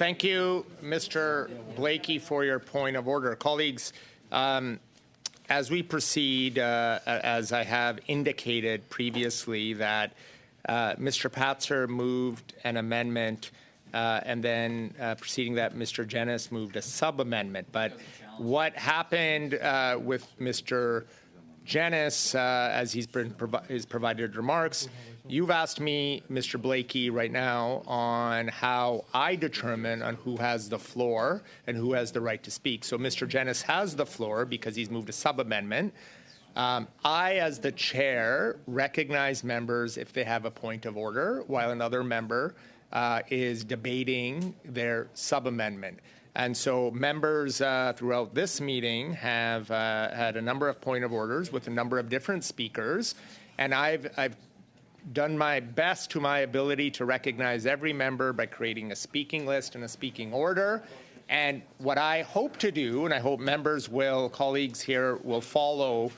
Thank you, Mr. Blakey, for your point of order. Colleagues, as we proceed, as I have indicated previously, that Mr. Patzer moved an amendment and then preceding that, Mr. Jennis moved a sub-amendment. But what happened with Mr. Jennis, as he's provided remarks, you've asked me, Mr. Blakey, right now on how I determine on who has the floor and who has the right to speak. So Mr. Jennis has the floor because he's moved a sub-amendment. I, as the chair, recognize members if they have a point of order, while another member is debating their sub-amendment. And so members throughout this meeting have had a number of point of orders with a number of different speakers, and I've done my best to my ability to recognize every member by creating a speaking list and a speaking order. And what I hope to do, and I hope members colleagues here will follow,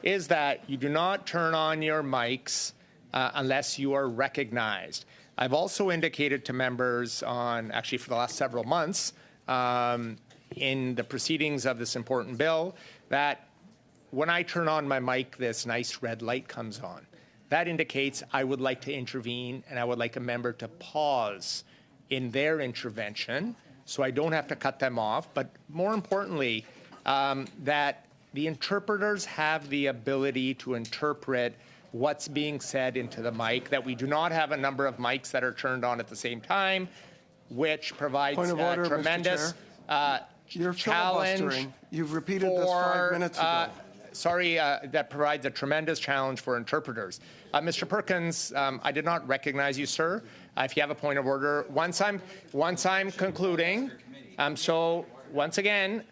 is that you do not turn on your mics unless you are recognized. I've also indicated to members actually for the last several months, in the proceedings of this important bill, that when I turn on my mic, this nice red light comes on. That indicates I would like to intervene and I would like a member to pause in their intervention so I don't have to cut them off. But more importantly, that the interpreters have the ability to interpret what's being said into the mic, that we do not have a number of mics that are turned on at the same time, which provides a tremendous You're challenge. Filibustering. You've repeated this 5 minutes ago. That provides a tremendous challenge for interpreters. Mr. Perkins, I did not recognize you, sir. If you have a point of order, once I'm concluding, so once again,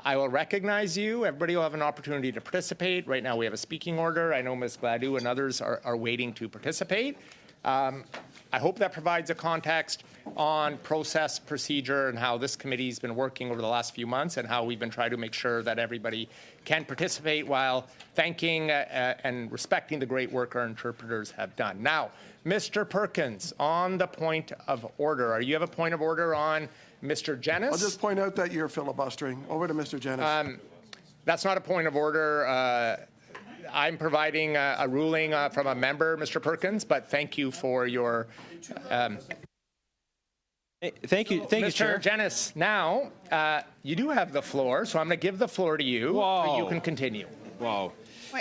I will recognize you. Everybody will have an opportunity to participate. Right now we have a speaking order. I know Ms. Gladue and others are waiting to participate. I hope that provides a context on process, procedure, and how this committee has been working over the last few months and how we've been trying to make sure that everybody can participate while thanking and respecting the great work our interpreters have done. Now, Mr. Perkins, on the point of order, you have a point of order on Mr. Jennis? I'll just point out that you're filibustering. Over to Mr. Jennis. That's not a point of order. I'm providing a ruling from a member, Mr. Perkins, but thank you for your... Thank you, Mr. Jennis, now you do have the floor, so I'm going to give the floor to you so you can continue. Whoa.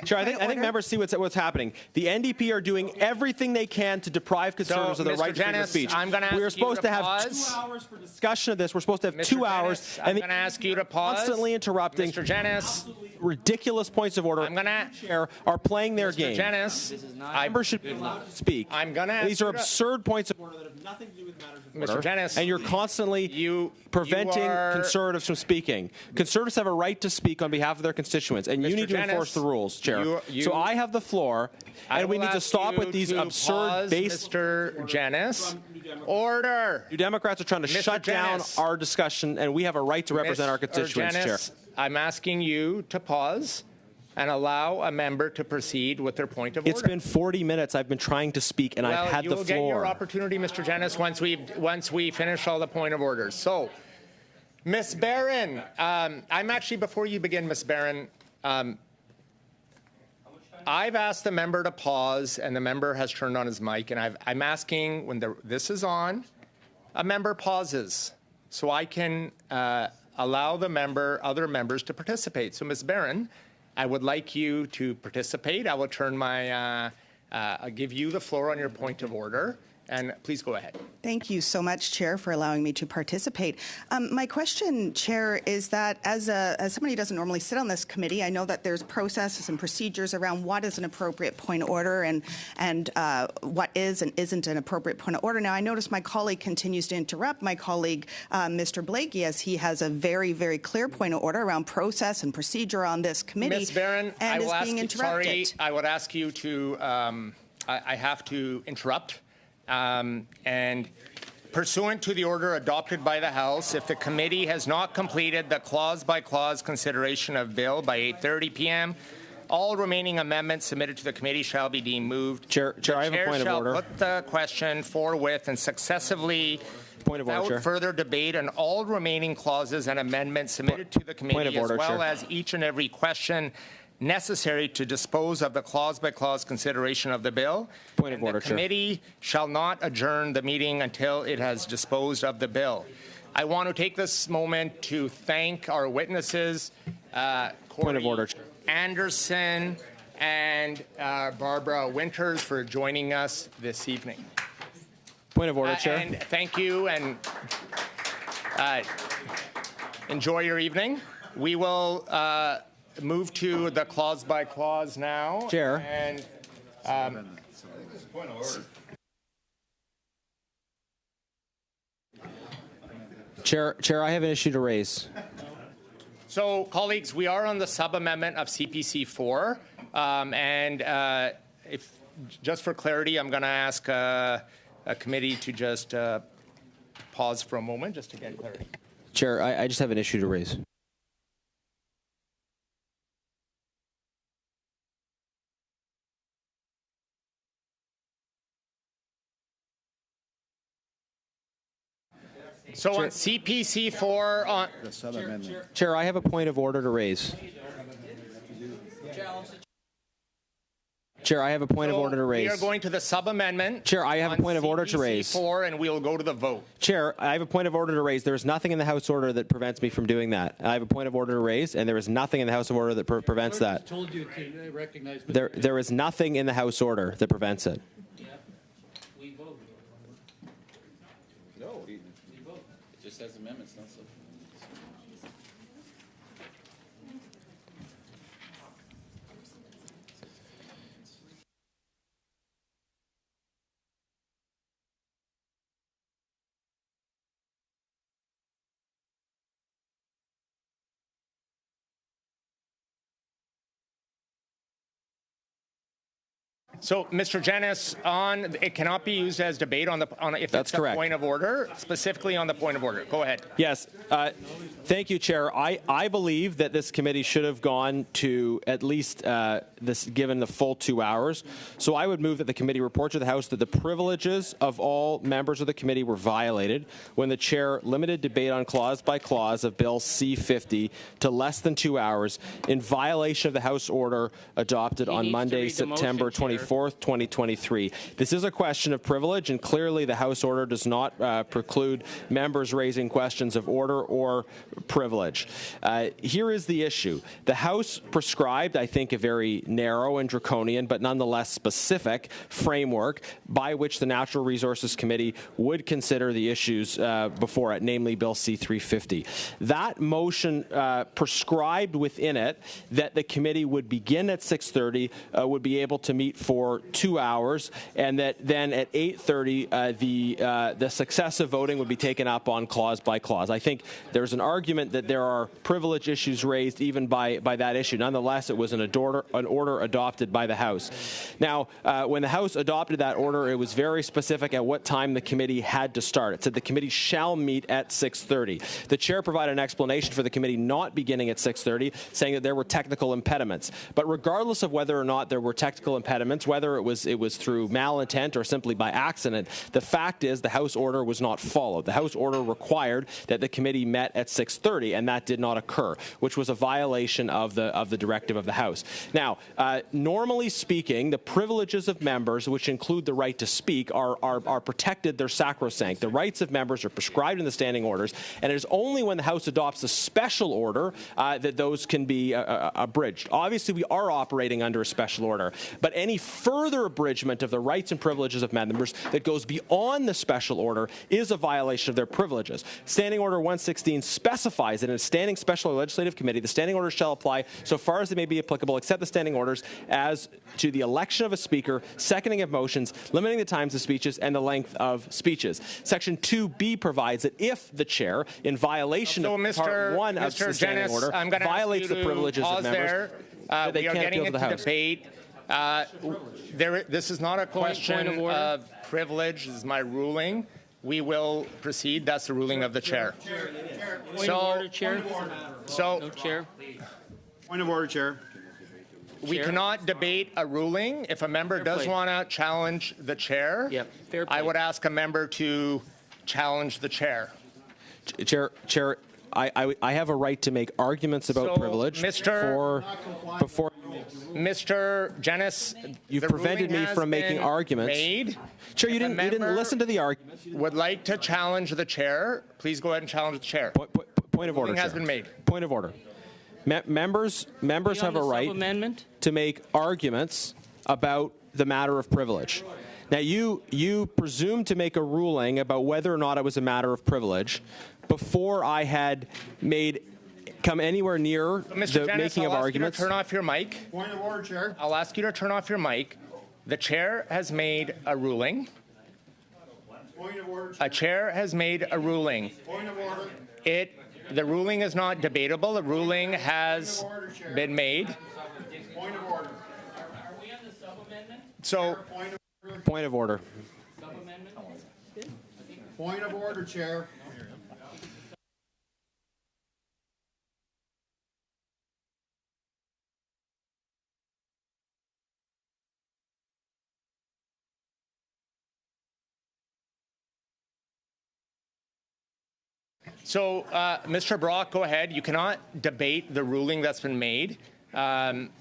Sure, I think members see what's happening. The NDP are doing everything they can to deprive Conservatives of their right to freedom of speech. We are supposed to have 2 hours for discussion of this. We're supposed to have 2 hours. I'm going to ask you to pause. Constantly interrupting. Mr. Jennis. Ridiculous points of order. I'm going to chair are playing their game. Mr. Jennis. Members should be allowed to speak. I'm going to ask These are absurd points of order that have nothing to do with matters of order. Mr. Jennis. And you're constantly preventing Conservatives from speaking. Conservatives have a right to speak on behalf of their constituents, and you need to enforce the rules, Chair. So I have the floor, and we need to stop with these absurd base. Mr. Jennis, order. You Democrats are trying to shut down our discussion, and we have a right to represent our constituents, Chair. I'm asking you to pause and allow a member to proceed with their point of order. It's been 40 minutes. I've been trying to speak, and I've had the floor. You will get your opportunity, Mr. Jennis, once we finish all the point of orders. So, Ms. Barron, I'm actually, before you begin, Ms. Barron, I've asked the member to pause, and the member has turned on his mic, and I'm asking when this is on, a member pauses so I can allow the other members to participate. So, Ms. Barron, I would like you to participate. I will turn I'll give you the floor on your point of order. And please go ahead. Thank you so much, Chair, for allowing me to participate. My question, Chair, is that as somebody who doesn't normally sit on this committee, I know that there's processes and procedures around what is an appropriate point of order and what is and isn't an appropriate point of order. Now, I notice my colleague continues to interrupt my colleague, Mr. Blakey, as he has a very, very clear point of order around process and procedure on this committee. Ms. Barron, and is being interrupted. Sorry, I would ask you to, I have to interrupt. And pursuant to the order adopted by the House, if the committee has not completed the clause-by-clause consideration of bill by 8:30 p.m., all remaining amendments submitted to the committee shall be deemed moved. Chair, I have a point of order. Put the question forthwith and successively Point of order, without Chair. further debate on all remaining clauses and amendments submitted to the committee, order, as well Chair. as each and every question necessary to dispose of the clause-by-clause consideration of the bill. Point of And order, the Chair. committee shall not adjourn the meeting until it has disposed of the bill. I want to take this moment to thank our witnesses, Point of order, Chair. Anderson and Barbara Winters, for joining us this evening. Point of order, Chair. And thank you, and enjoy your evening. We will move to the clause by clause now. Chair. And Point of order. Chair, I have an issue to raise. so, colleagues, we are on the sub-amendment of CPC 4. If just for clarity, I'm going to ask a committee to just pause for a moment just to get clarity. Chair, I just have an issue to raise. So on CPC 4, on Chair, I have a point of order to raise. Chair, I have a point of order to raise. We are going to the sub-amendment. Chair, I have a point of order to CPC raise. 4, and we'll go to the vote. Chair, I have a point of order to raise. There is nothing in the House order that prevents me from doing that. I have a point of order to raise, and there is nothing in the House order that prevents that. Told you to recognize. There is nothing in the House order that prevents it. We vote. No, it just has amendments, not so. So, Mr. Janice, it cannot be used as debate if That's it's a correct. point of order, specifically on the point of order. Go ahead. Yes. Thank you, Chair. I believe that this committee should have gone to at least given the full 2 hours. So I would move that the committee report to the House that the privileges of all members of the committee were violated when the Chair limited debate on clause by clause of Bill C-50 to less than 2 hours in violation of the House order adopted on Monday, September 24th, 2023. This is a question of privilege, and clearly the House order does not preclude members raising questions of order or privilege. Here is the issue. The House prescribed, I think, a very narrow and draconian, but nonetheless specific framework by which the Natural Resources Committee would consider the issues before it, namely Bill C-350. That motion prescribed within it that the committee would begin at 6:30, would be able to meet for 2 hours, and that then at 8:30 the successive voting would be taken up on clause by clause. I think there's an argument that there are privilege issues raised even by that issue. Nonetheless, it was an order adopted by the House. Now, when the House adopted that order, it was very specific at what time the committee had to start. It said the committee shall meet at 6:30. The Chair provided an explanation for the committee not beginning at 6:30, saying that there were technical impediments. But regardless of whether or not there were technical impediments, whether it was through malintent or simply by accident, the fact is the House order was not followed. The House order required that the committee met at 6:30, and that did not occur, which was a violation of the directive of the House. Now, normally speaking, the privileges of members, which include the right to speak, are protected. They're sacrosanct. The rights of members are prescribed in the standing orders, and it is only when the House adopts a special order that those can be abridged. Obviously, we are operating under a special order, but any further abridgment of the rights and privileges of members that goes beyond the special order is a violation of their privileges. Standing Order 116 specifies that in a standing special or legislative committee, the standing orders shall apply so far as they may be applicable, except the standing orders as to the election of a speaker, seconding of motions, limiting the times of speeches, and the length of speeches. Section 2B provides that if the Chair, in violation of Part 1 of the standing order, violates the privileges of members, they we are can't getting appeal to the into House. debate. This is not a question of privilege. This is my ruling. We will proceed. That's the ruling of the Chair. Point of order, Chair. No, Chair. Point of order, Chair. We cannot debate a ruling. If a member does play. want to challenge the Chair, Yep, fair I play. would ask a member to challenge the chair. Chair, I have a right to make arguments about privilege before. Mr. Jenness, You've prevented me from making arguments. Chair, you didn't listen to the argument. Would like to challenge the chair. Please go ahead and challenge the chair. Point of order, Ruling has Chair. been made. Point of order. Members have a right to make arguments about the matter of privilege. Now, you presumed to make a ruling about whether or not it was a matter of privilege before I had come anywhere near the making of arguments. Turn off your mic. Point of order, Chair. I'll ask you to turn off your mic. The chair has made a ruling. Point of order, Chair. A chair has made a ruling. Point of order. The ruling is not debatable. The ruling has been made. Point of order. Are we on the sub-amendment? So, Point of order. Sub-amendment? Point of order, Chair. Mr. Brock, go ahead. You cannot debate the ruling that's been made.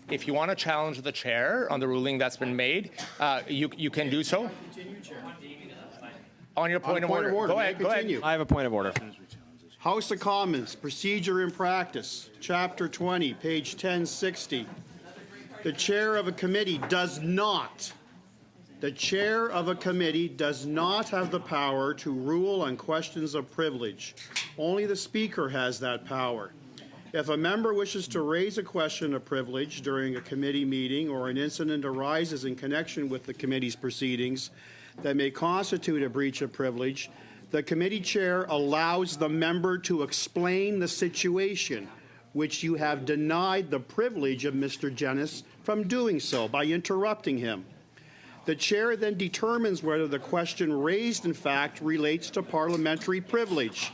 If you want to challenge the chair on the ruling that's been made, you can do so. On your point of order. Go ahead. Go ahead. I have a point of order. House of Commons, Procedure and Practice, Chapter 20, page 1060. The chair of a committee does not have the power to rule on questions of privilege. Only the Speaker has that power. If a member wishes to raise a question of privilege during a committee meeting or an incident arises in connection with the committee's proceedings that may constitute a breach of privilege, the committee chair allows the member to explain the situation, which you have denied the privilege of Mr. Jenness from doing so by interrupting him. The chair then determines whether the question raised, in fact, relates to parliamentary privilege.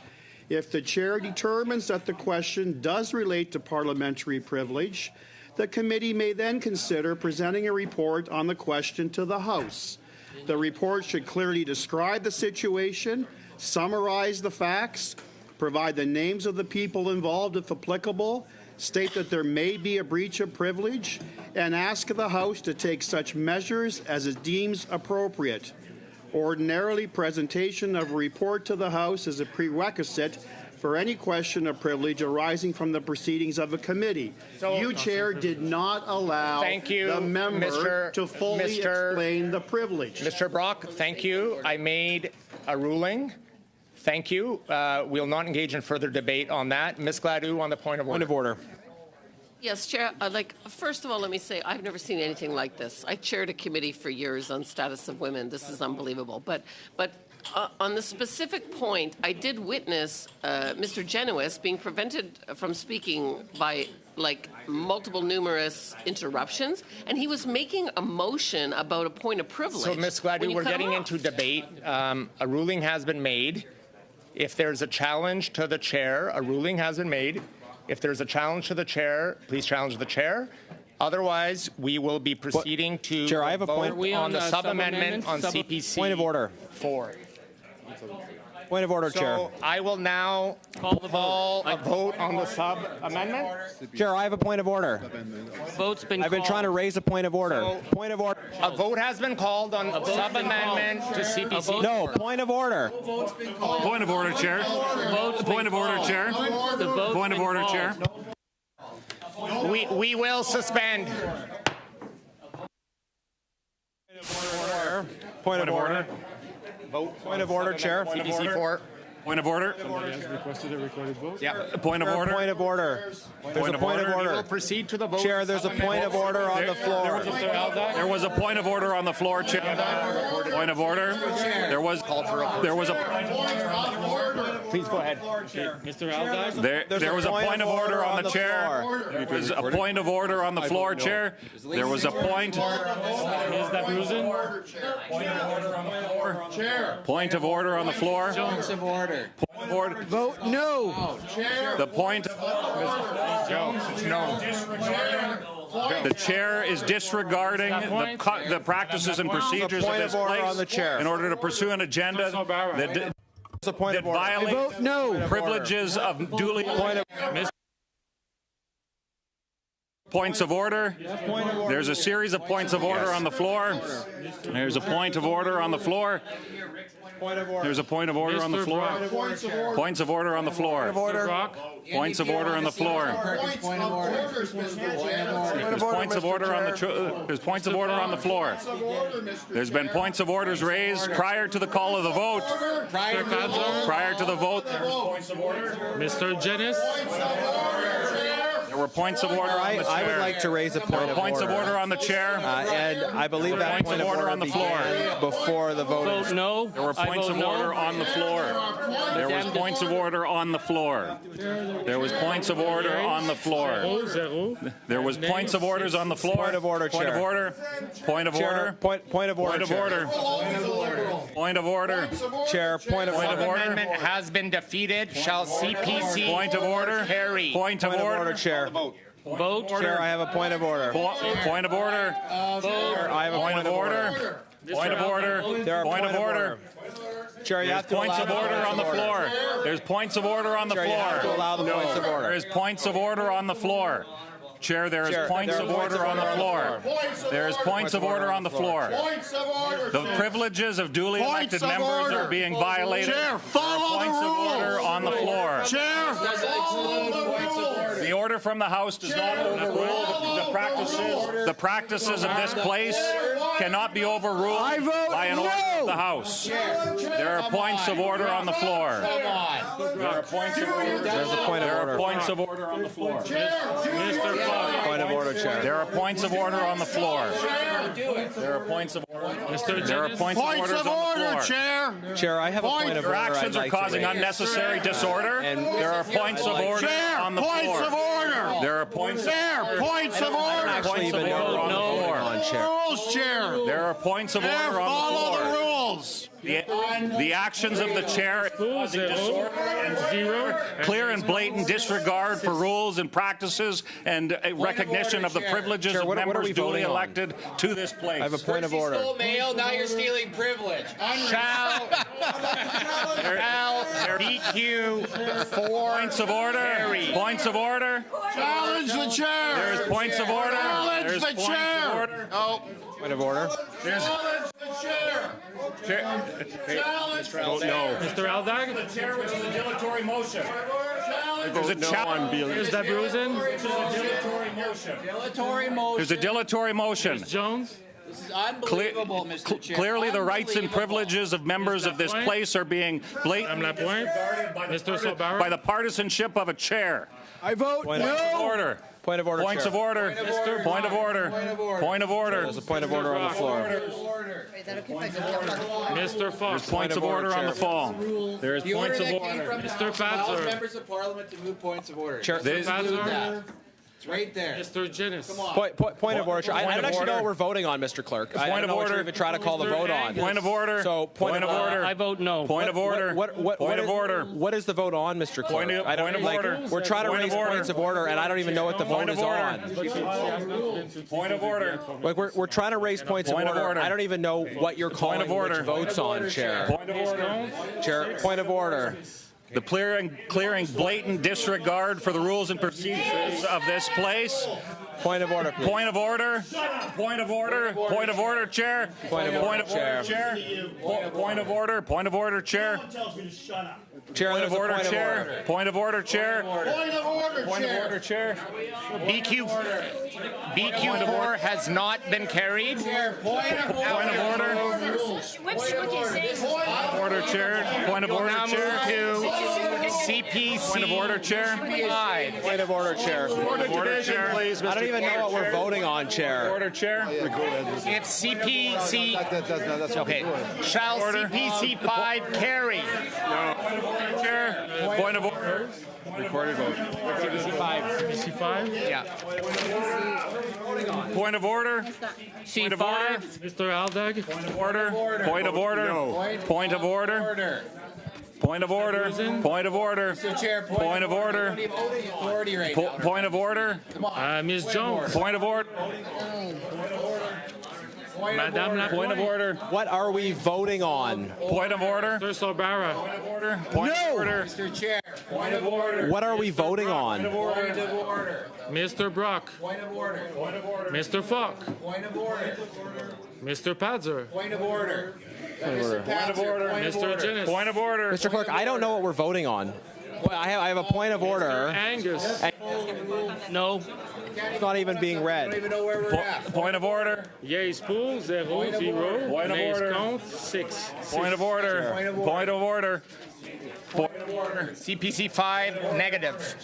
If the chair determines that the question does relate to parliamentary privilege, the committee may then consider presenting a report on the question to the House. The report should clearly describe the situation, summarize the facts, provide the names of the people involved if applicable, state that there may be a breach of privilege, and ask the House to take such measures as it deems appropriate. Ordinarily, presentation of a report to the House is a prerequisite for any question of privilege arising from the proceedings of a committee. You, Chair, did not allow the member to fully explain the privilege. Mr. Brock, thank you. I made a ruling. Thank you. We'll not engage in further debate on that. Ms. Gladue on the point of order. Point of order. Yes, Chair. First of all, let me say I've never seen anything like this. I chaired a committee for years on status of women. This is unbelievable. But on the specific point, I did witness Mr. Jenness being prevented from speaking by multiple numerous interruptions, and he was making a motion about a point of privilege. So, Ms. Gladue, we're getting into debate. A ruling has been made. If there's a challenge to the chair, a ruling has been made. If there's a challenge to the chair, please challenge the chair. Otherwise, we will be proceeding to Chair, I have a point on the sub-amendment on CPC. Point of order. 4. Point of order, Chair. So I will now call a vote on the sub-amendment. Chair, I have a point of order. Vote's been I've been trying to raise a point of order. Point of order. A vote has been called on sub-amendment to CPC. No, point of order. Point of order, Chair. Point of order, Chair. Point of order, Chair. We will suspend. Point of order. Vote. Point of order, Chair. CPC 4. Point of order. Yeah. Point of order. Point of order. There's a point of We order. will proceed to the vote. Chair, there's a point of order on the floor. There was a point of order on the floor, Chair. Point of order. There was a. Please go ahead. Mr. Aldag? There was a point of order on the chair. There was a point of order on the floor, Chair. There was a point. Is that Rusin? Point of order on the floor. Points of order. Point of order. Vote no. The point. No. The chair is disregarding the practices and procedures of this place in order to pursue an agenda that. that violate privileges of duly points of order. There's a series of points of order on the floor. There's a point of order on the floor. There's a point of order on the floor. Points of order on the floor. Points of order on the floor. There's points of order on the there's points of order on the floor. There's been points of orders raised prior to the call of the vote. Prior to the vote, there was points of order. Mr. Jennings. There were points of order on the chair. I would like to raise a point of order. Points of order on the chair. And I believe that point of order on the floor before the vote. Vote no. There were points of order on the floor. There was points of order on the floor. There was points of order on the floor. There was points of orders on the floor. Point of order, Point of Chair. order. Point of order. Point of order. Point of order. Point of order. Chair. Point of order. Amendment has been defeated. Shall CPC Point of order. carry? Point of order. Chair. Vote. Chair, I have a point of order. Point of order. I have a Point of order. Point of order. There are Point of order. Chair, you There's have to points allow of order on the floor. There's points of order on the Chair, you have to floor. allow the points of order. There is points of order on the floor. Chair, there is Chair, points there are of order on the floor. There is points of order on the floor. Points of order. The privileges of duly Points elected of members order. are being violated. Chair, follow the Points of rules. order on the floor. Chair, follow the rules. The order from the House does not overrule the practices of this place cannot be overruled by an order of the House. There are points of order on the floor. There are points of order. There's a point of There are order. points of order on the floor. Mr. Clark. Point of order, Chair. There are points of order on the floor. There are points of order. There are points of Points orders of on the order, floor. Chair. Chair, I have a point of Your order. actions I'd are like to causing raise. unnecessary disorder. And there are points of order Chair, on the points floor. of order. There are points. Chair, points of order. Actually, Points of even order know on the floor. on, Chair. Rules, Chair. There are points of Chair, order on follow the the floor. rules. The actions of the chair causing disorder and clear and blatant disregard for rules and practices and a recognition of the privileges Chair, of what are members we duly voting on? elected to this place. I have a point of order. Mail, now you're stealing privilege. Shall BQ for Points of order. carry? Points of order. Challenge the chair. There's points of order. Challenge There's the points chair. of order. Point of order. Challenge the chair. Challenge the chair. Mr. Aldag. The chair, which is a dilatory motion. Challenge There's a challenge. Is that Brusen? Dilatory motion. There's a dilatory motion. Jones. This is unbelievable, Mr. Chair. Clearly, the rights and Unbelievable. privileges of members of this place are being blatantly Madame Lapointe. Mr. Sobara. by the partisanship of a chair. I vote Point Points of no. order. Point of order, Points Chair. of order. Point of order. Point of order. There's a point of order on the floor. Mr. Fox. Points of order on the fall. There is The order points of that came order. from the Mr. House allows Fatser. members of Parliament to move points of order. Chair. Include Fatser. that. It's right there. Mr. Jennings. Point of order. Chair. I Point don't of actually know order. what we're voting on, Mr. Clerk. I Point don't of know what order. you're even trying to call the vote on. Point of order. So, Point of order. I vote no. Point of order. Point of order. What is the vote on, Mr. Clerk? Point of- I don't point of like. order. We're trying to Point of raise order. points of order, and I don't even know what the vote Point is of order. on. Point of order. Like we're trying to raise points Point of of order. order. I don't even know what you're calling of order. which votes on, Chair. Point of order. Chair, point of order. The clearing blatant disregard for the rules and procedures of this place. Point of order. Point of order. Point of order. Point of order, Chair. Point of order, Chair. Point of order. Point of order, Chair. Chair, Point there's of a order, point of Chair. order. Point of order, Chair. Point of order, Point of Chair. order, Chair. BQ4 has not been carried. Point of Point of order. Order, Chair. Point of We'll order, now move Chair. to CPC. Point of order, Chair. 5. Point of order, Chair. Order, Chair. I don't even know what we're voting on, Chair. Order, Chair. If CPC, okay, shall CPC 5 carry? Chair. Point of order. Recorded vote. CPC 5. C5. Yeah. Point of order. Point of order. Mr. Aldag. Order. Point of order. Point of order. Point of order. Point of order. Mr. Chair, Point of order. Authority right now. Point of order. Ms. Jones. Point of order. Point of order. What are we voting on? Point of order. Mr. Sorbara. Point of order. Mr. Chair. Point of order. What are we voting on? Point of order. Mr. Brock. Point of order. Mr. Falk. Point of order. Mr. Padzer. Point of order. Point of order. Mr. Jennis. Point of order. Mr. Clerk, I don't know what we're voting on. Well, I have a point of order. Angus. No. It's not even being I don't read. even know where we're at. Point of order. Yeas pour, 0, 0. Point of Nays order. contre, 6. Point of order. Point of order. Point of order. Point of order. CPC 5, negative.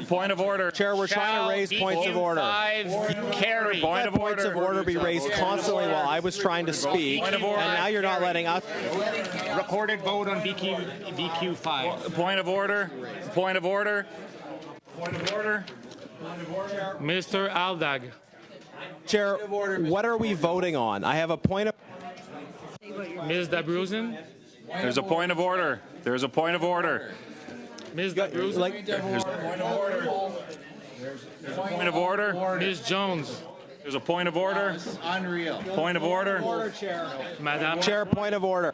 Point of order. Chair, we're trying to raise points of order. 5, carry. Point of Points of order be raised constantly while I was trying to speak, Point of order. and now you're not letting us. Recorded vote on BQ 5. Point of order. Point of order. Point of order. Mr. Aldag. Chair, what are we voting on? I have a point of. Ms. Dabruzen. There's a point of order. There's a point of order. Ms. Dabruzen. Like, There's a point of order. There's a point of order. Ms. Jones. There's a point of order. Unreal. Point of order. Madame. Chair, point of order.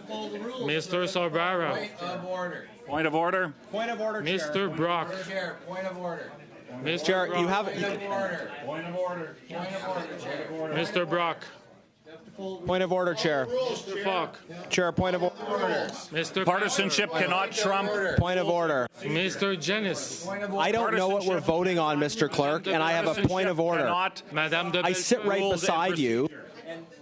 Mr. Sorbara. Of order. Point of order. Point of order, Mr. Brock. Chair. Point of order. Mr. Chair, you have. Order. Point of order. Mr. Brock. Point of order, Chair. Mr. Falk. Chair, point of order. Mr. Partisanship cannot trump. Point of order. Mr. Jennis. I don't know what we're voting on, Mr. Clerk, and I have a point of order. Cannot. Madame de I sit right Rules and beside you.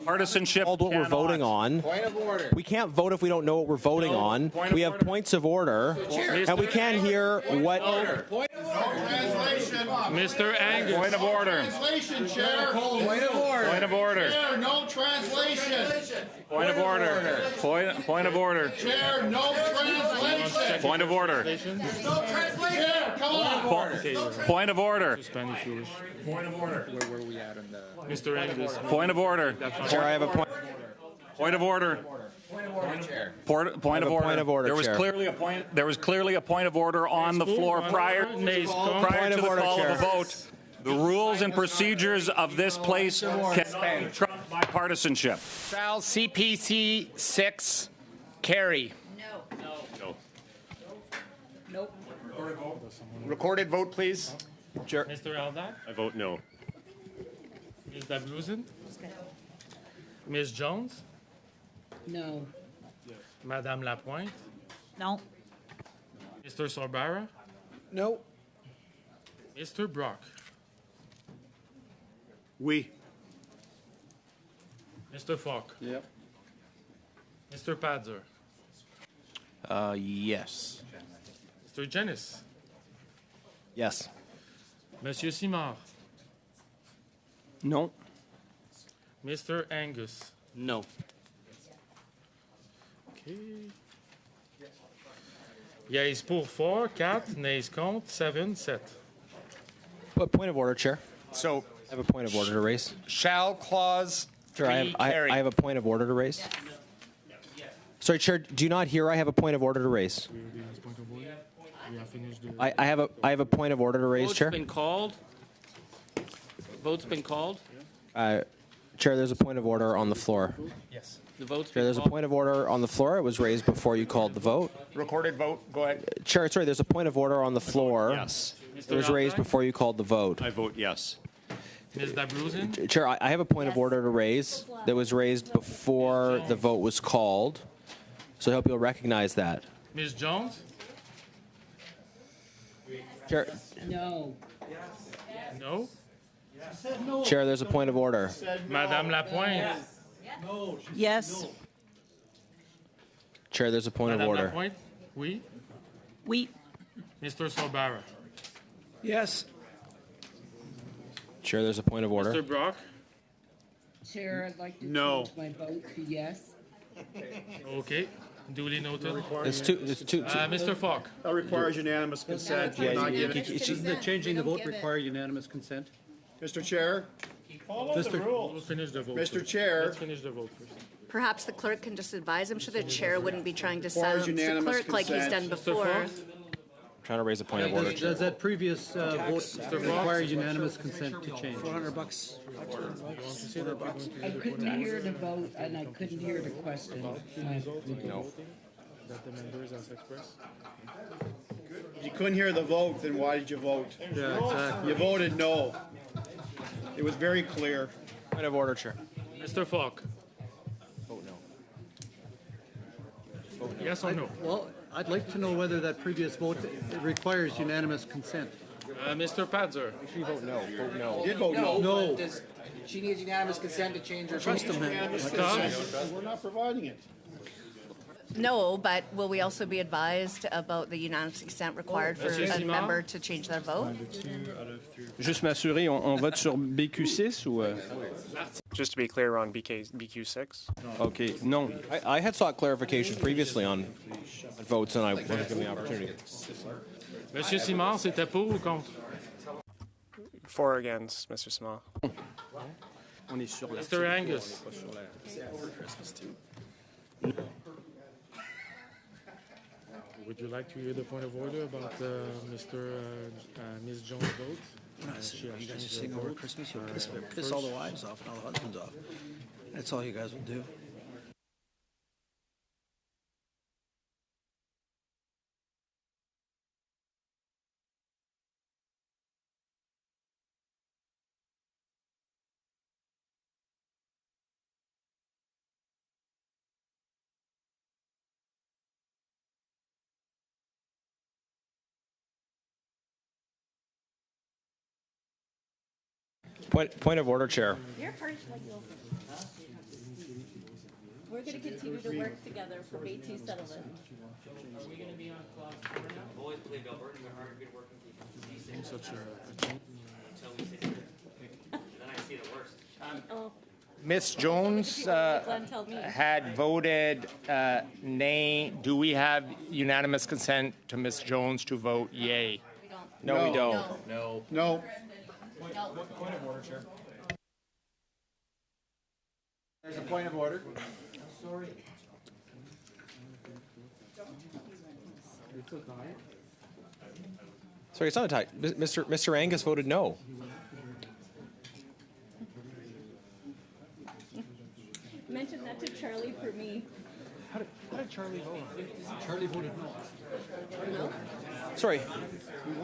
Partisanship Called what we're cannot. voting on. Point of order. We can't vote if we don't know what we're voting on. Point of We have order. points of order, and we can't hear what. Point of order. Mr. Angus. Point of order. Translation, Chair. Point of order. Point of order. Chair, no translation. Point of order. Point of order. Chair, no translation. Point of order. No translation. Chair, come on. Point of order. Spanish Jewish. Point of order. Mr. Angus. Point of order. Chair, I have a point. Point of order. Point of order. Chair. There was clearly a point of order on the floor prior to Nays the contre. call of the vote. The rules and procedures of this place cannot be trumped by partisanship. Shall CPC 6, carry. Recorded vote, please. Chair. Mr. Aldag. I vote no. Ms. Dabruzen. Ms. Jones. No. Madame Lapointe. No. Mr. Sorbara. No. Mr. Brock. We. Mr. Falk. Yep. Mr. Padzer. Yes. Mr. Jennis. Yes. Monsieur Simard. No. Mr. Angus. No. Okay. Yeas pour 4, 4. Nays contre, 7, 7. But point of order, Chair. So, I have a point of order to raise. shall clause 3, Chair, I carry. have a point of order to raise. Sorry, Chair, do you not hear I have a point of order to raise? I have a point of order to raise, Vote's Chair. been called. Vote's been called. Chair, there's a point of order on the floor. Yes. The vote's Chair, been there's a called. point of order on the floor. It was raised before you called the vote. Recorded vote, go ahead. Chair, sorry, there's a point of order on the floor. Yes. It was raised before you called the vote. I vote yes. Ms. Dabruzen. Chair, I have a point of order to raise that was raised before the vote was called. So I hope you'll recognize that. Ms. Jones. Chair, No. No. Chair, there's a point of order. Madame Lapointe. Yes. Chair, there's a point of Madame order. Lapointe. Oui. We. Mr. Sorbara. Yes. Chair, there's a point of order. Mr. Brock. Chair, I'd like to No. change my vote to yes. Okay. Duly noted. It's two. Mr. Falk. That requires unanimous consent. We're not giving- Changing the vote require unanimous consent? Mr. Chair, We'll finish the vote. Mr. first. Chair. Let's finish the vote first. Perhaps the clerk can just advise. I'm sure the chair wouldn't be trying to Requires silence the unanimous clerk like he's done consent. Mr. before. Falk. Trying to raise a point of order. Does that previous vote require unanimous consent to change? $400. I couldn't hear the vote and I couldn't hear the question. No. If you couldn't hear the vote, then why did you vote? Yeah, exactly. You voted no. It was very clear. Point of order, Chair. Mr. Falk. Vote no. Yes or no? Well, I'd like to know whether that previous vote requires unanimous consent. Mr. Padzer. Actually, vote no. Vote no. You did vote no. No. She needs unanimous consent to change her vote. We're not providing it. No, but will we also be advised about the unanimous consent required for a member to change their vote? Juste m'assurer, on vote sur BQ6 ou... Just to be clear on BQ6? Okay, non. I had sought clarification previously on votes, and I wasn't given the opportunity. Monsieur Simard, c'était pour ou contre? For or against, Mr. Small? On est sur la... Mr. Angus. Would you like to hear the point of order about Ms. Jones' vote? You guys just sing over Christmas. You'll piss all the wives off and all the husbands off. That's all you guys will do. Point of order, Chair. We're going to continue to work together for Métis settlement. Are we going to be on clause 4 now? I've always believed Albertans are hard, good working people. Such a Until we see it. Then I see the worst. Ms. Jones had voted nay. Do we have unanimous consent to Ms. Jones to vote yay? No, we don't. No. Point of order, Chair. There's a point of order. Sorry, it's not a tie. Mr. Angus voted no. Mention that to Charlie for me. How did Charlie vote? Charlie voted no. Sorry.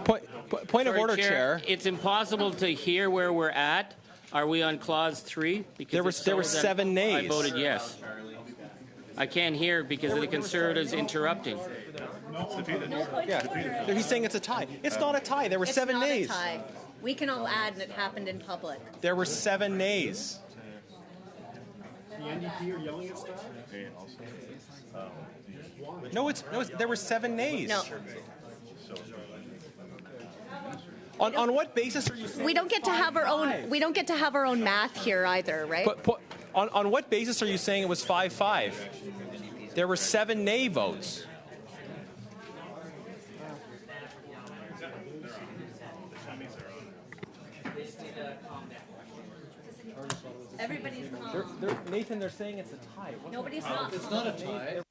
Point of order, Chair. It's impossible to hear where we're at. Are we on clause 3? Because there were 7 nays. I voted yes. I can't hear because of the Conservatives interrupting. Yeah, he's saying it's a tie. It's not a tie. There were 7 nays. It's not a tie. We can all add, and it happened in public. There were 7 nays. The NDP are yelling at staff? No, there were 7 nays. No. On what basis are you saying We don't get to have our own. We don't get to have our own math here either, right? On what basis are you saying it was 5-5? There were 7 nay votes. Everybody's calm. Nathan, they're saying it's a tie. Nobody's not. It's not a tie.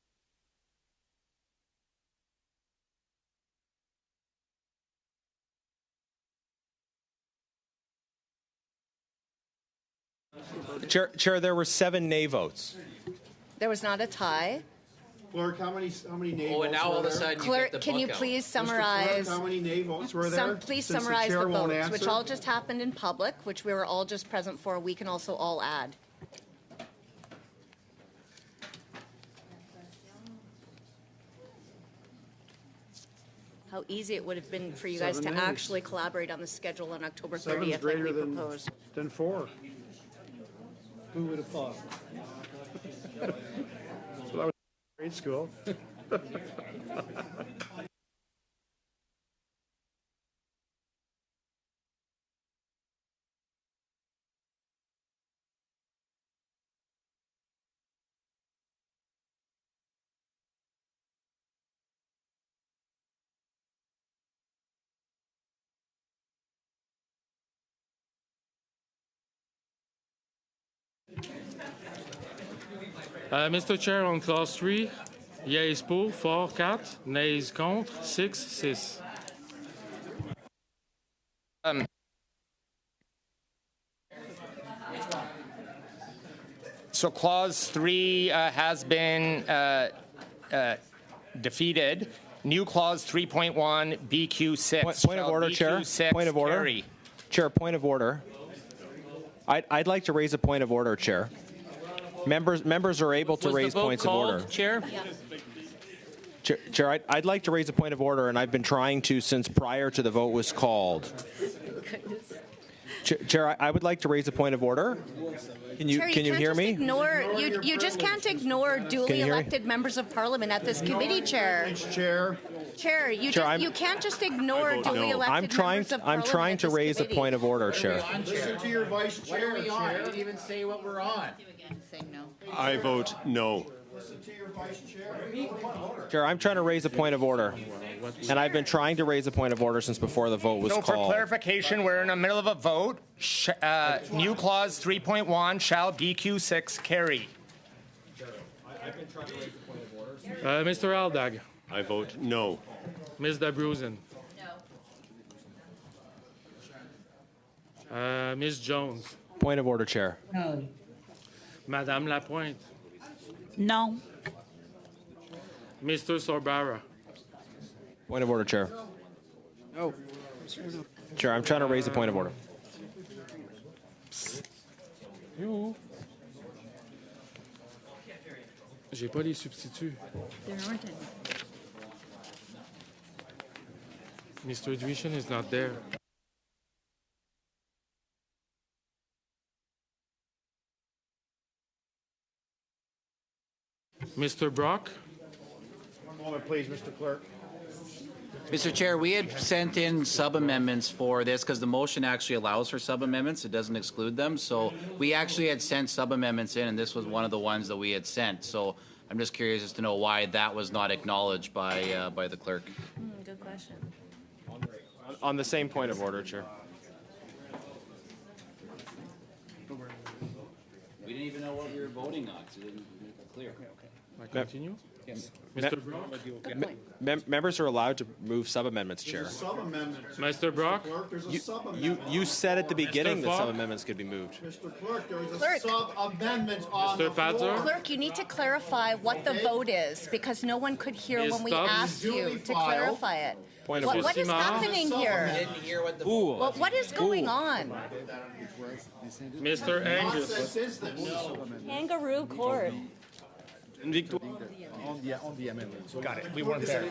Chair, there were 7 nay votes. There was not a tie. Clerk, how many nay votes Oh, and now all of a sudden you get the Clerk, can you book out. please Mr. Clerk, summarize? how many nay votes were there? Please Since summarize chair the won't votes, which answer? all just happened in public, which we were all just present for. We can also all add. How easy it would have been for you guys to 7 nays. actually collaborate on the schedule on October 7's 30th like greater we than proposed. 4. Who would have thought? So that was grade school. Mr. Chair, on clause 3, yeas pour, 4, 4, nays contre, 6, 6. So clause 3 has been defeated. New clause 3.1 BQ6. Point of order, Chair. Point of order. Carry? Chair, point of order. I'd like to raise a point of order, Chair. Members are able to raise points of order. Chair? Chair, I'd like to raise a point of order, and I've been trying to since prior to the vote was called. Chair, I would like to raise a point of order. Can you hear me? You just can't ignore duly elected members of parliament at this committee, Chair. Chair, you can't just ignore duly elected members of parliament. I'm trying to raise a point of order, Chair. Listen to your vice chair. What are we on? You didn't even say what we're on. I vote no. Listen to your vice chair. Chair, I'm trying to raise a point of order. And I've been trying to raise a point of order since before the vote was so called. For clarification, we're in the middle of a vote. New clause 3.1 shall BQ6 carry. Mr. Aldag. I vote no. Ms. Dabruzen. No. Ms. Jones. Point of order, Chair. No. Madame Lapointe. No. Mr. Sorbara. Point of order, Chair. No. Chair, I'm trying to raise a point of order. J'ai pas les substituts. There aren't any. Mr. Drishin is not there. Mr. Brock? One moment, please, Mr. Clerk. Mr. Chair, we had sent in sub-amendments for this because the motion actually allows for sub-amendments. It doesn't exclude them. So we actually had sent sub-amendments in, and this was one of the ones that we had sent. So I'm just curious as to know why that was not acknowledged by the clerk. Good question. On the same point of order, Chair. We didn't even know what we were voting on, so it didn't make it clear. I continue? Mr. Brock? Members are allowed to move sub-amendments, Chair. Mr. Brock? You said at the beginning that sub-amendments could be moved. Mr. Clerk, there is a sub-amendment on Mr. the floor. Clerk, you need to clarify what the vote is because no one could hear when we asked you to clarify it. Point of order. What is happening here? Didn't hear what the What is going on? Mr. Angus? Kangaroo court. Got it. We weren't there.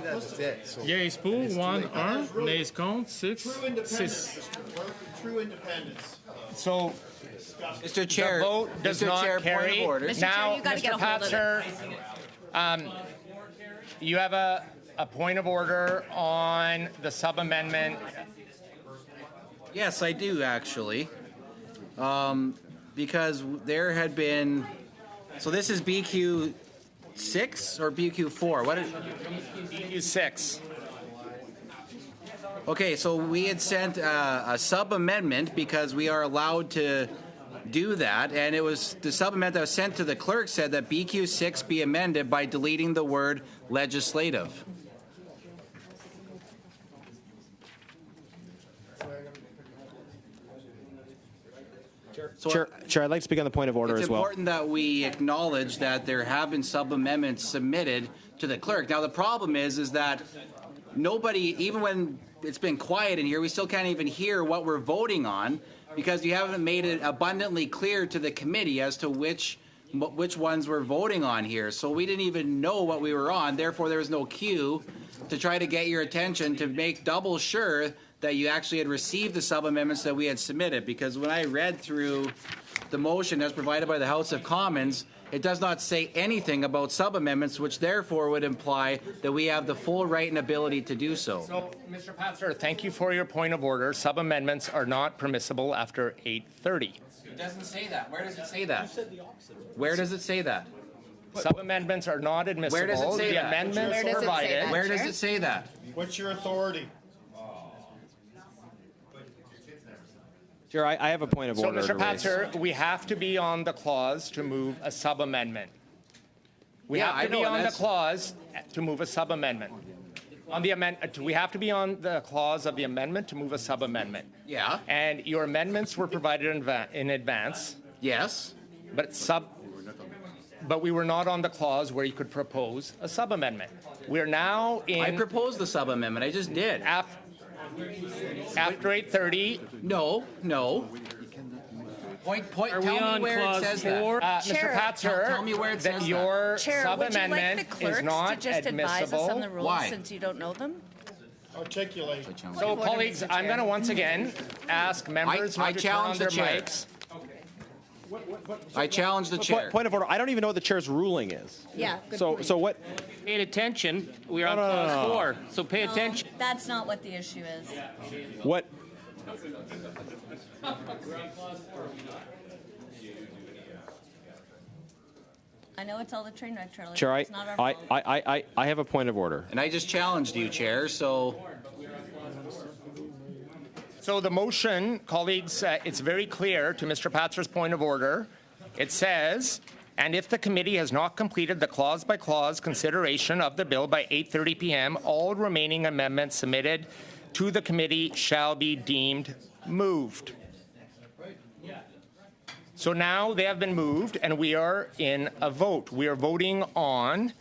Yeas pour, 1, nays contre, 6, True independence, 6. Mr. Clerk. True independence. So Mr. Chair, the vote does Mr. not Chair, carry. point of order. Mr. Now, Chair, you gotta Mr. get a hold of Patzer, you have a point of order on the sub-amendment. Yes, I do actually, because there had been. So this is BQ 6 or BQ 4? What? BQ 6. Okay, so we had sent a sub-amendment because we are allowed to do that, and it was the sub-amendment that was sent to the clerk said that BQ 6 be amended by deleting the word legislative. So Chair, I'd like to speak on the point of order as well. It's important that we acknowledge that there have been sub-amendments submitted to the clerk. Now, the problem is that nobody, even when it's been quiet in here, we still can't even hear what we're voting on because you haven't made it abundantly clear to the committee as to which ones we're voting on here. So we didn't even know what we were on. Therefore, there was no cue to try to get your attention to make double sure that you actually had received the sub-amendments that we had submitted. Because when I read through the motion as provided by the House of Commons, it does not say anything about sub-amendments, which therefore would imply that we have the full right and ability to do so. So, Mr. Pastor, thank you for your point of order. Sub-amendments are not permissible after 8:30. It doesn't say that. Where does it say that? Where does it say that? Sub-amendments are not admissible. Where does it say the that? amendments provided. Where does it say that? What's your authority? Chair, I have a point of order. So, Mr. to raise. Patzer, we have to be on the clause to move a sub-amendment. We have to be on the clause to move a sub-amendment. On the amendment, do we have to be on the clause of the amendment to move a sub-amendment? Yeah. And your amendments were provided in advance. Yes. But we were not on the clause where you could propose a sub-amendment. We're now in... I proposed the sub-amendment. I just did. After 8:30. No. Are we on clause 4? Mr. Patzer, tell me where it says your Chair, would you like sub-amendment the is clerks not to just advise us admissible. on the rules Why? since you don't know them? Articulate. So, colleagues, I'm going to once again ask members not to turn on their mics. I challenge the chair. Point of order. I don't even know what the chair's ruling is. Yeah, good So, point. so what? Pay attention. We are on clause 4. So pay No, attention. that's not what the issue is. What? I know it's all the train wreck, Charlie. Chair, It's not our fault. I have a point of order. And I just challenged you, Chair, so... So the motion, colleagues, it's very clear to Mr. Patzer's point of order. It says, and if the committee has not completed the clause-by-clause consideration of the bill by 8:30 p.m., all remaining amendments submitted to the committee shall be deemed moved. So now they have been moved, and we are in a vote. We are voting on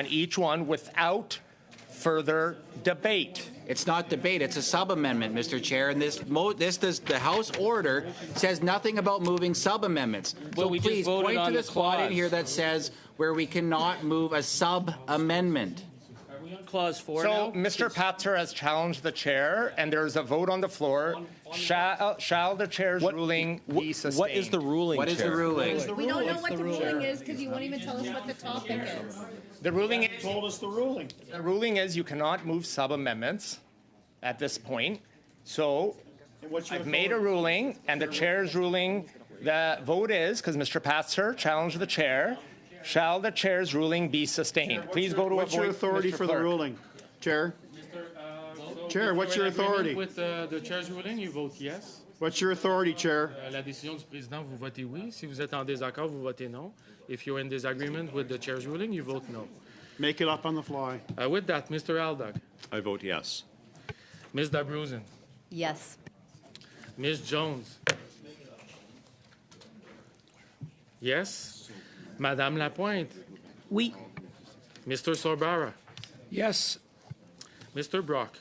each one without further debate. It's not debate. It's a sub-amendment, Mr. Chair, and the House order says nothing about moving sub-amendments. Well, So we just please voted point on to the the spot in clause. here that says where we cannot move a sub-amendment. Are we on clause 4 So now? Mr. Patzer has challenged the chair, and there is a vote on the floor. Shall the chair's ruling be sustained? What is the ruling, What is the Chair? ruling? We don't know what the ruling is because you won't even tell us what the topic is. The ruling is, Told us the ruling. the ruling is you cannot move sub-amendments at this point. So And what's your I've made a ruling, and the chair's ruling, the vote is, because Mr. Patzer challenged the chair, shall the chair's ruling be sustained? Please go to a What's your vote, authority Mr. for the Clerk. ruling, Chair? Chair, what's your authority? With the chair's ruling, you vote yes. What's your authority, Chair? La décision du président, vous votez oui. Si vous êtes en désaccord, vous votez non. If you're in disagreement with the chair's ruling, you vote no. Make it up on the fly. With that, Mr. Aldag, I vote yes. Ms. Dabruzen, Yes. Ms. Jones. Yes. Madame Lapointe. Oui. Mr. Sorbara. Yes. Mr. Brock.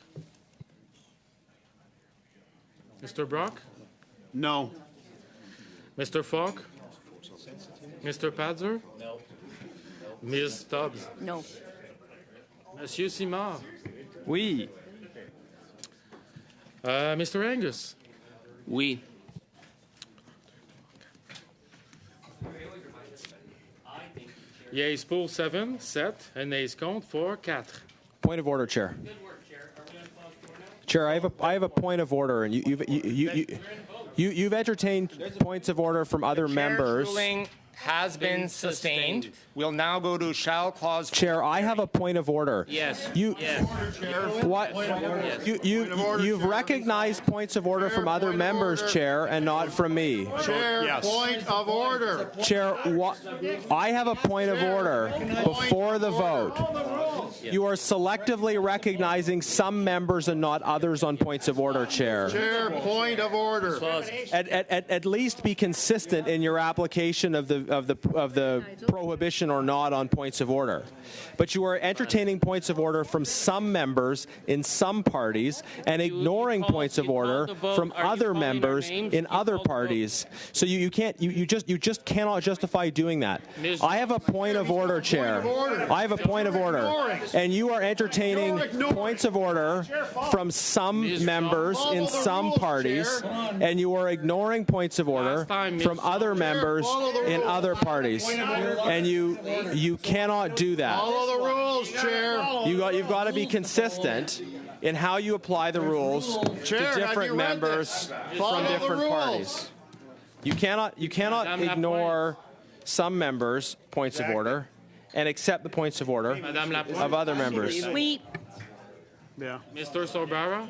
Mr. Brock. No. Mr. Falk. Mr. Padzer. No. Ms. Stubbs. No. Monsieur Simard. Oui. Mr. Angus. Oui. Yeas pour 7, and nays contre 4, 4. Point of order, Chair. Chair, I have a point of order, and you've entertained points of order from other members. Ruling has been sustained. We'll now go to shall clause. Chair, I have a point of order. Yes. Yes. What? You've recognized points of order from other members, Chair, and not from me. Chair, Yes. point of order. Chair, I have a point of order before the vote. You are selectively recognizing some members and not others on points of order, Chair. Chair, point of order. At least be consistent in your application of the prohibition or not on points of order. But you are entertaining points of order from some members in some parties and ignoring points of order from other members in other parties. So you just cannot justify doing that. I have a point of order, Chair. I have a point of order. And you are entertaining points of order from some members in some parties, and you are ignoring points of order from other members in other parties. And you cannot do that. Follow the rules, Chair. You've got to be consistent in how you apply the rules Chair, to have different you read members this? from Follow the different rules. parties. You cannot ignore some members' points of order and accept the points of order of other members. Oui. Yeah. Mr. Sorbara.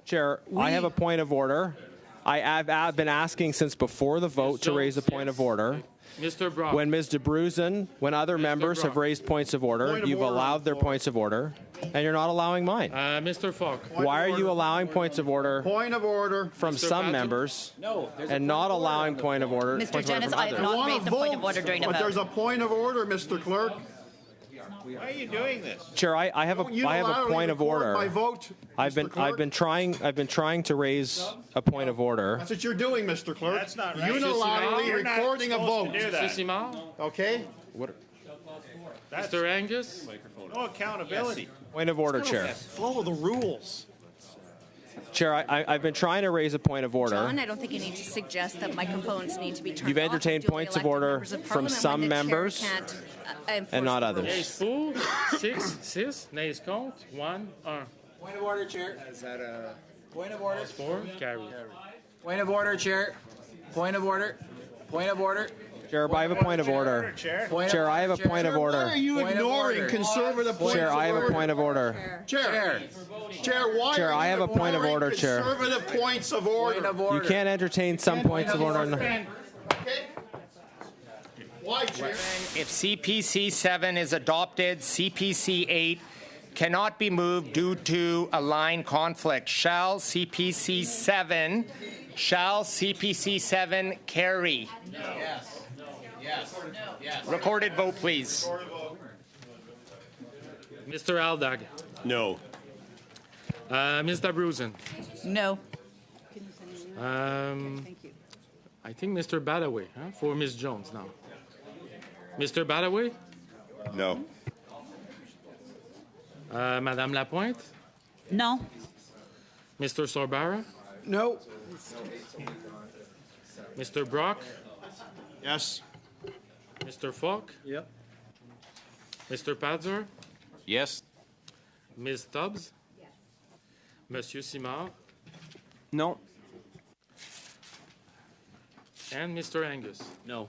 Chair, I have a point of order. I've been asking since before the vote to raise a point of order. Mr. Brock. When Ms. Dabruzen, when other members have raised points of order, you've allowed their points of order. And you're not allowing mine. Mr. Falk. Why are you allowing points of order Point of order. from some members and not allowing point of order? Mr. points of order Janice, from I have others? not raised a point of order during a But there's vote. a point of order, Mr. Clerk. Why are you doing this? Chair, I have a point of order. My vote, I've been trying to raise a point of order. That's what you're doing, Mr. Clerk. That's not right. Unilaterally You're not recording a supposed vote. to do that. Simard? Okay? Mr. Angus? No accountability. Point of order, Chair. Follow the rules. Chair, I've been trying to raise a point of order. John, I don't think you need to suggest that microphones need to be turned You've off entertained duly points of elected order members of from Parliament some when the chair members can't, enforce and not the others. rules. Yeas pour, 6, nays contre, 1, 1. Point of order, Chair. Is that a... Point of order. 4, carry. Point of order, Chair. Point of order. Point of order. Chair, I have a point of order. Chair, I have a point of Why order. are you ignoring conservative points Chair, of order? I have a point of order. Chair, why Chair, are you I have a point of order, Chair. conservative points of order? You can't entertain some points of order. Why, Chair? If CPC 7 is adopted, CPC 8 cannot be moved due to a line conflict. Shall CPC 7 carry? Yes. Yes. Yes. Recorded vote, please. Mr. Aldag? No. Ms. Dabruzen? No. I think Mr. Badaway, for Ms. Jones now. Mr. Badaway? No. Madame Lapointe? No. Mr. Sorbara? No. Mr. Brock? Yes. Mr. Falk? Yep. Mr. Padzer? Yes. Ms. Tubbs? Yes. Monsieur Simard? Non. And Mr. Angus? No.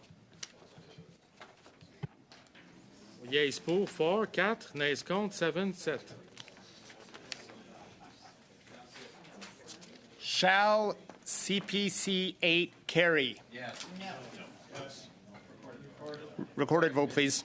Yeas pour, 4, 4, nays contre, 7, 7. Shall CPC 8 carry? Yes. Recorded vote, please.